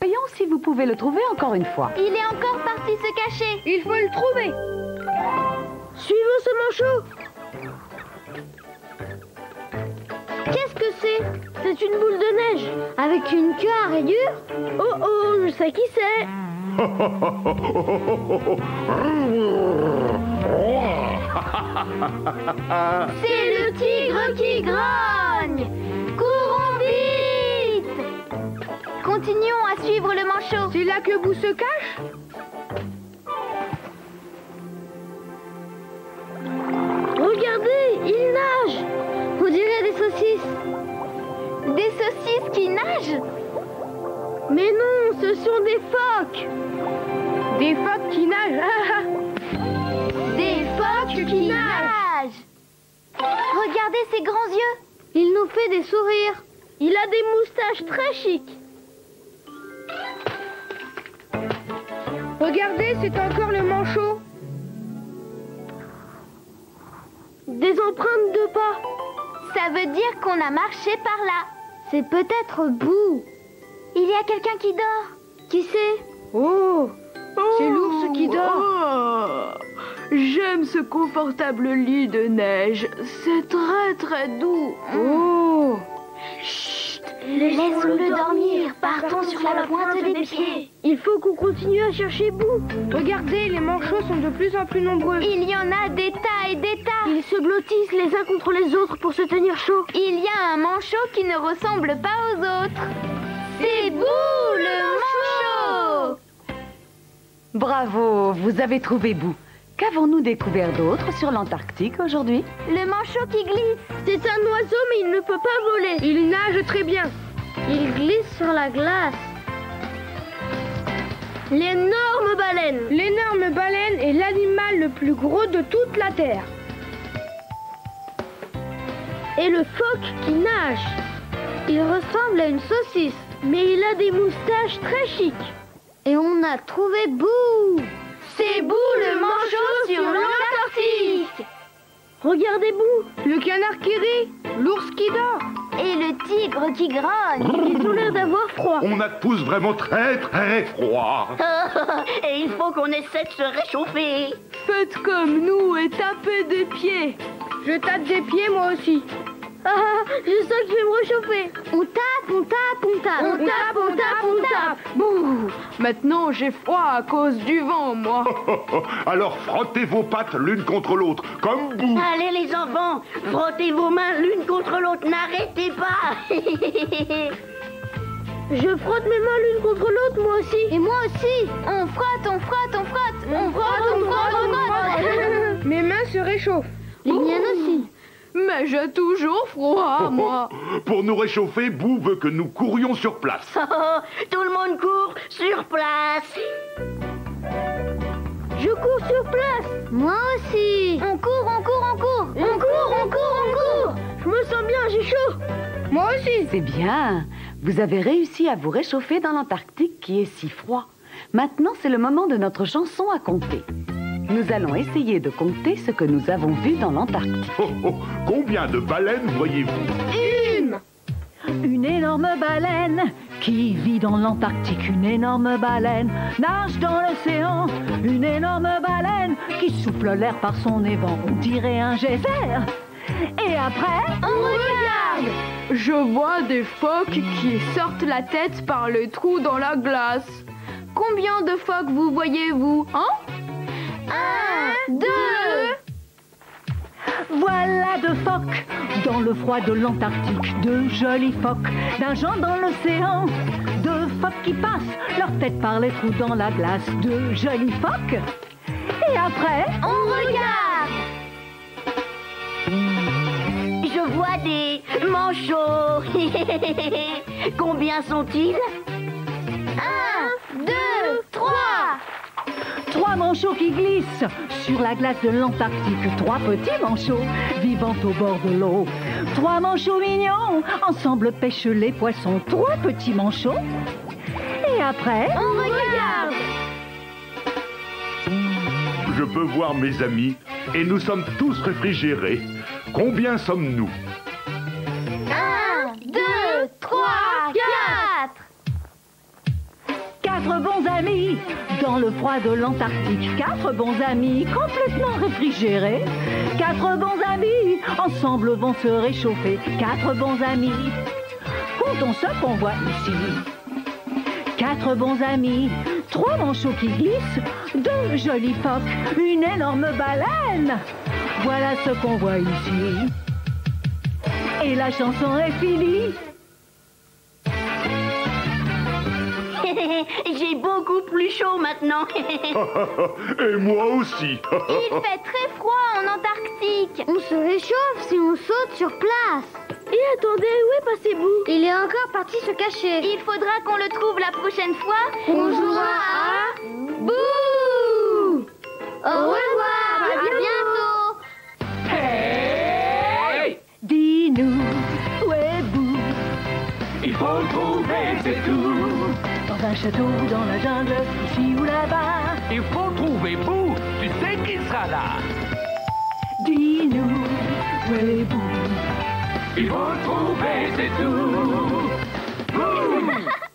Voyons si vous pouvez le trouver encore une fois. Il est encore parti se cacher. Il faut le trouver. Suivons ce manchot. Qu'est-ce que c'est? C'est une boule de neige avec une queue à rayures. Oh oh, je sais qui c'est. C'est le tigre qui grogne. Courons vite. Continuons à suivre le manchot. C'est là que Boo se cache? Regardez, il nage. On dirait des saucisses. Des saucisses qui nagent? Mais non, ce sont des phoques. Des phoques qui nagent. Des phoques qui nagent. Regardez ses grands yeux. Il nous fait des sourires. Il a des moustaches très chics. Regardez, c'est encore le manchot. Des empreintes de pas. Ça veut dire qu'on a marché par là. C'est peut-être Boo. Il y a quelqu'un qui dort. Qui c'est? Oh, c'est l'ours qui dort. Oh, j'aime ce confortable lit de neige. C'est très très doux. Oh, Chut, laissons-le dormir. Partons sur la pointe des pieds. Il faut qu'on continue à chercher Boo. regardez, les manchots sont de plus en plus nombreux. Il y en a des tas et des tas. Ils se blottissent les uns contre les autres pour se tenir chaud. Il y a un manchot qui ne ressemble pas aux autres. C'est Boo, le manchot. Bravo, vous avez trouvé Boo. Qu'avons-nous découvert d'autre sur l'Antarctique aujourd'hui? Le manchot qui glisse. C'est un oiseau, mais il ne peut pas voler. Il nage très bien. Il glisse sur la glace. L'énorme baleine. L'énorme baleine est l'animal le plus gros de toute la Terre. Et le phoque qui nage. Il ressemble à une saucisse, mais il a des moustaches très chics. Et on a trouvé Boo. C'est Boo, le manchot sur l'Antarctique. Regardez Boo. Le canard qui rit, l'ours qui dort. Et le tigre qui grogne. Ils ont l'air d'avoir froid. On a tous vraiment très très froid. Et il faut qu'on essaie de se réchauffer. Faites comme nous et tapez des pieds. Je tape des pieds moi aussi. Ah, je sens que je vais me réchauffer. On tape, on tape, on tape. On tape, on tape, on tape. Bouh, maintenant j'ai froid à cause du vent, moi. Alors frottez vos pattes l'une contre l'autre, comme Boo. Allez les enfants, frottez vos mains l'une contre l'autre, n'arrêtez pas. Je frotte mes mains l'une contre l'autre, moi aussi. Et moi aussi. On frotte, on frotte, on frotte. On frotte, on frotte, on frotte. Mes mains se réchauffent. Les miennes aussi. Mais j'ai toujours froid, moi. Pour nous réchauffer, Boo veut que nous courions sur place. Tout le monde court sur place. Je cours sur place. Moi aussi. On court, on court, on court. On court, on court, on court. Je me sens bien, j'ai chaud. Moi aussi. C'est bien. Vous avez réussi à vous réchauffer dans l'Antarctique qui est si froid. Maintenant, c'est le moment de notre chanson à compter. Nous allons essayer de compter ce que nous avons vu dans l'Antarctique. Oh, oh, combien de baleines voyez-vous? Une énorme baleine qui vit dans l'Antarctique. Une énorme baleine nage dans l'océan. Une énorme baleine qui souffle l'air par son évent. On dirait un geyser. Et après, On regarde. Je vois des phoques qui sortent la tête par le trou dans la glace. Combien de phoques vous voyez-vous, hein? 1, 2. voilà deux phoques dans le froid de l'Antarctique. Deux jolis phoques nageant dans l'océan. Deux phoques qui passent leur tête par les trous dans la glace. Deux jolis phoques. Et après, On regarde. Je vois des manchots. Combien sont-ils? 1, 2, 3. trois manchots qui glissent sur la glace de l'Antarctique. Trois petits manchots vivant au bord de l'eau. Trois manchots mignons, ensemble pêchent les poissons. Trois petits manchots. Et après, On regarde. Je peux voir mes amis et nous sommes tous réfrigérés. Combien sommes-nous? 1, 2, 3, 4. 4 bons amis dans le froid de l'Antarctique. 4 bons amis complètement réfrigérés. 4 bons amis ensemble vont se réchauffer. 4 bons amis, comptons ce qu'on voit ici. 4 bons amis, 3 manchots qui glissent, 2 jolis phoques, une énorme baleine. Voilà ce qu'on voit ici. Et la chanson est finie. J'ai beaucoup plus chaud maintenant. Et moi aussi. Il fait très froid en Antarctique. On se réchauffe si on saute sur place. Et attendez, où est passé Boo? Il est encore parti se cacher. Il faudra qu'on le trouve la prochaine fois. On jouera à Bouh! Au revoir. À bientôt. Hey! Dis-nous, où est Boo? Il faut le trouver, c'est tout. Dans un château, dans la jungle, ici ou là-bas. Il faut trouver Boo. Tu sais qu'il sera là. Dis-nous, où est Boo? Il faut le trouver, c'est tout. Boo!